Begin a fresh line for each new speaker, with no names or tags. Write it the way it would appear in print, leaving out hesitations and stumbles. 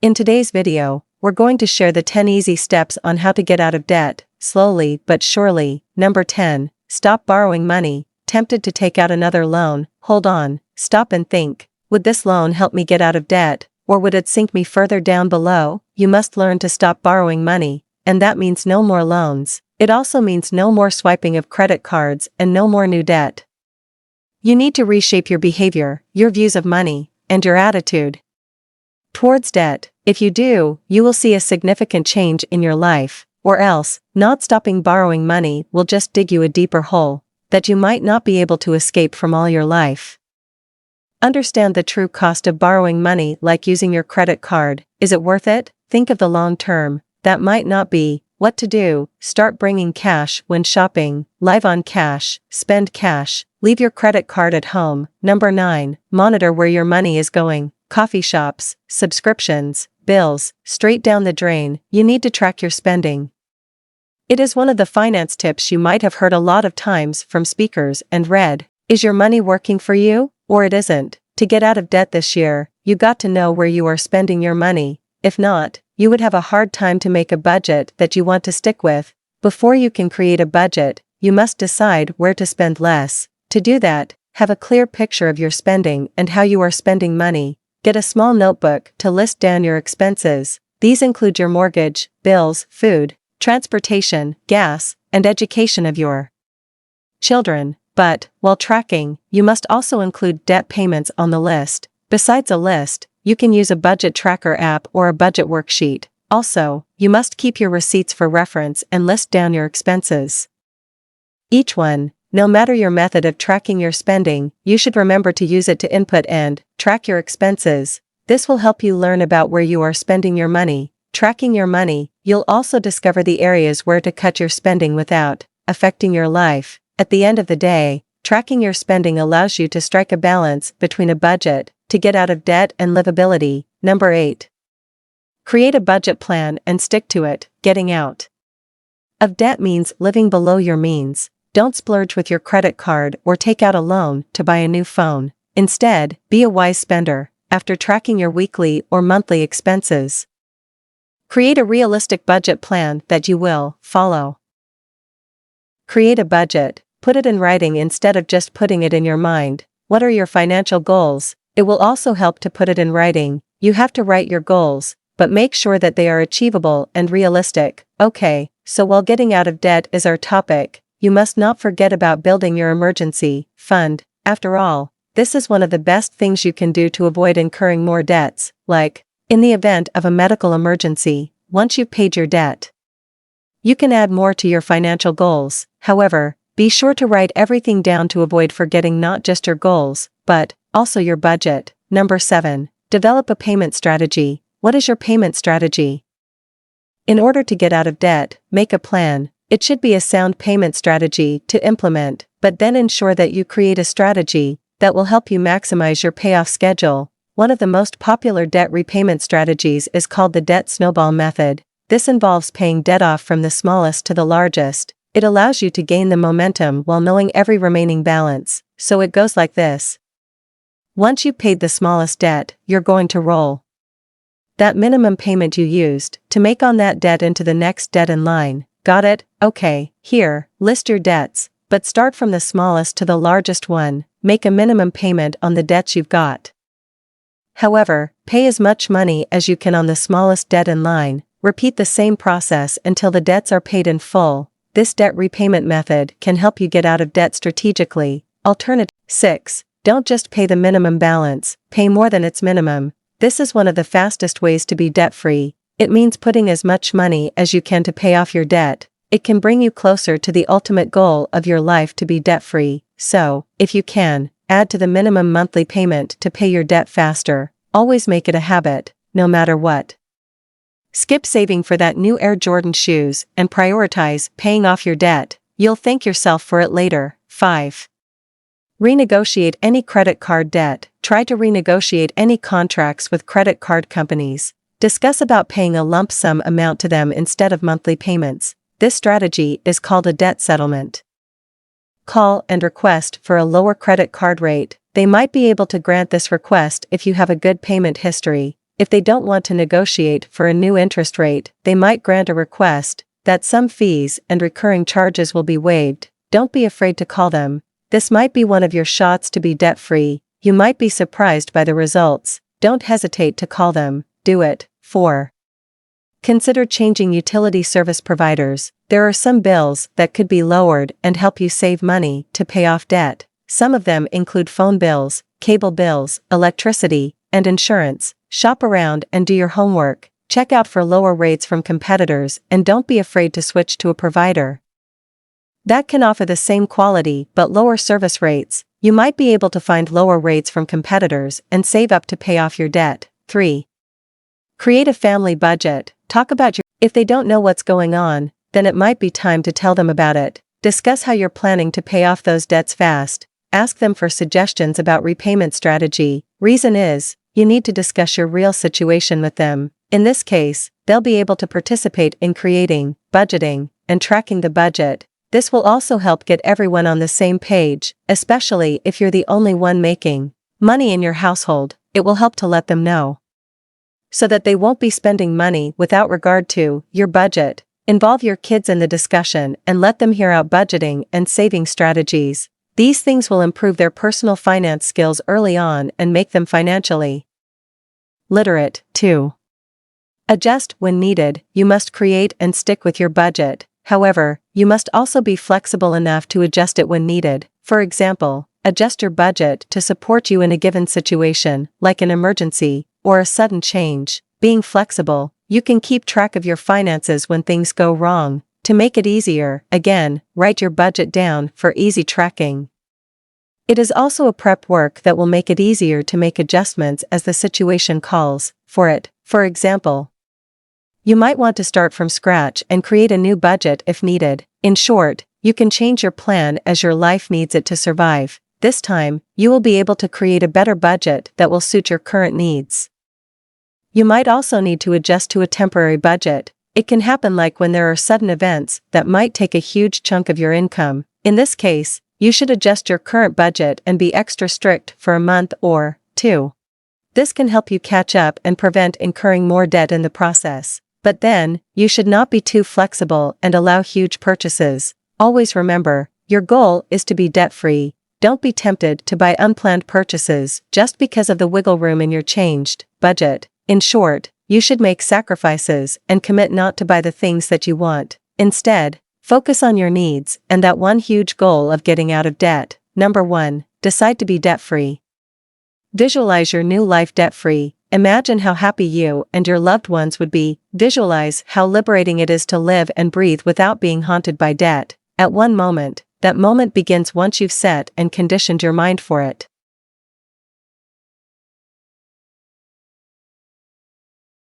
In today's video, we're going to share the 10 easy steps on how to get out of debt, slowly but surely. Number 10. Stop borrowing money. Tempted to take out another loan? Hold on, stop and think. Would this loan help me get out of debt, or would it sink me further down below? You must learn to stop borrowing money, and that means no more loans. It also means no more swiping of credit cards and no more new debt. You need to reshape your behavior, your views of money, and your attitude towards debt. If you do, you will see a significant change in your life, or else, not stopping borrowing money will just dig you a deeper hole that you might not be able to escape from all your life. Understand the true cost of borrowing money, like using your credit card. Is it worth it? Think of the long term. That might not be. What to do? Start bringing cash when shopping. Live on cash. Spend cash. Leave your credit card at home. Number 9. Monitor where your money is going. Coffee shops, subscriptions, bills, straight down the drain. You need to track your spending. It is one of the finance tips you might have heard a lot of times from speakers and read. Is your money working for you, or it isn't? To get out of debt this year, you got to know where you are spending your money. If not, you would have a hard time to make a budget that you want to stick with. Before you can create a budget, you must decide where to spend less. To do that, have a clear picture of your spending and how you are spending money. Get a small notebook to list down your expenses. These include your mortgage, bills, food, transportation, gas, and education of your children. But, while tracking, you must also include debt payments on the list. Besides a list, you can use a budget tracker app or a budget worksheet. Also, you must keep your receipts for reference and list down your expenses. Each one, no matter your method of tracking your spending, you should remember to use it to input and track your expenses. This will help you learn about where you are spending your money. Tracking your money, you'll also discover the areas where to cut your spending without affecting your life. At the end of the day, tracking your spending allows you to strike a balance between a budget to get out of debt and livability. Number 8. Create a budget plan and stick to it. Getting out of debt means living below your means. Don't splurge with your credit card or take out a loan to buy a new phone. Instead, be a wise spender. After tracking your weekly or monthly expenses, create a realistic budget plan that you will follow. Create a budget. Put it in writing instead of just putting it in your mind. What are your financial goals? It will also help to put it in writing. You have to write your goals, but make sure that they are achievable and realistic. Okay, so while getting out of debt is our topic, you must not forget about building your emergency fund. After all, this is one of the best things you can do to avoid incurring more debts, like, in the event of a medical emergency. Once you've paid your debt, you can add more to your financial goals. However, be sure to write everything down to avoid forgetting not just your goals, but also your budget. Number 7. Develop a payment strategy. What is your payment strategy? In order to get out of debt, make a plan. It should be a sound payment strategy to implement, but then ensure that you create a strategy that will help you maximize your payoff schedule. One of the most popular debt repayment strategies is called the debt snowball method. This involves paying debt off from the smallest to the largest. It allows you to gain the momentum while knowing every remaining balance. So it goes like this. Once you've paid the smallest debt, you're going to roll that minimum payment you used to make on that debt into the next debt in line. Got it? Okay, here, list your debts, but start from the smallest to the largest one. Make a minimum payment on the debts you've got. However, pay as much money as you can on the smallest debt in line. Repeat the same process until the debts are paid in full. This debt repayment method can help you get out of debt strategically. Alternative 6. Don't just pay the minimum balance, pay more than its minimum. This is one of the fastest ways to be debt-free. It means putting as much money as you can to pay off your debt. It can bring you closer to the ultimate goal of your life to be debt-free. So, if you can, add to the minimum monthly payment to pay your debt faster. Always make it a habit, no matter what. Skip saving for that new Air Jordan shoes and prioritize paying off your debt. You'll thank yourself for it later. 5. Renegotiate any credit card debt. Try to renegotiate any contracts with credit card companies. Discuss about paying a lump sum amount to them instead of monthly payments. This strategy is called a debt settlement. Call and request for a lower credit card rate. They might be able to grant this request if you have a good payment history. If they don't want to negotiate for a new interest rate, they might grant a request that some fees and recurring charges will be waived. Don't be afraid to call them. This might be one of your shots to be debt-free. You might be surprised by the results. Don't hesitate to call them. Do it. 4. Consider changing utility service providers. There are some bills that could be lowered and help you save money to pay off debt. Some of them include phone bills, cable bills, electricity, and insurance. Shop around and do your homework. Check out for lower rates from competitors and don't be afraid to switch to a provider that can offer the same quality but lower service rates. You might be able to find lower rates from competitors and save up to pay off your debt. 3. Create a family budget. Talk about your. If they don't know what's going on, then it might be time to tell them about it. Discuss how you're planning to pay off those debts fast. Ask them for suggestions about repayment strategy. Reason is, you need to discuss your real situation with them. In this case, they'll be able to participate in creating, budgeting, and tracking the budget. This will also help get everyone on the same page, especially if you're the only one making money in your household. It will help to let them know, so that they won't be spending money without regard to your budget. Involve your kids in the discussion and let them hear out budgeting and saving strategies. These things will improve their personal finance skills early on and make them financially literate. 2. Adjust when needed. You must create and stick with your budget. However, you must also be flexible enough to adjust it when needed. For example, adjust your budget to support you in a given situation, like an emergency or a sudden change. Being flexible, you can keep track of your finances when things go wrong. To make it easier, again, write your budget down for easy tracking. It is also a prep work that will make it easier to make adjustments as the situation calls for it. For example, you might want to start from scratch and create a new budget if needed. In short, you can change your plan as your life needs it to survive. This time, you will be able to create a better budget that will suit your current needs. You might also need to adjust to a temporary budget. It can happen like when there are sudden events that might take a huge chunk of your income. In this case, you should adjust your current budget and be extra strict for a month or 2. This can help you catch up and prevent incurring more debt in the process. But then, you should not be too flexible and allow huge purchases. Always remember, your goal is to be debt-free. Don't be tempted to buy unplanned purchases just because of the wiggle room in your changed budget. In short, you should make sacrifices and commit not to buy the things that you want. Instead, focus on your needs and that one huge goal of getting out of debt. Number 1, decide to be debt-free. Visualize your new life debt-free. Imagine how happy you and your loved ones would be. Visualize how liberating it is to live and breathe without being haunted by debt. At one moment, that moment begins once you've set and conditioned your mind for it.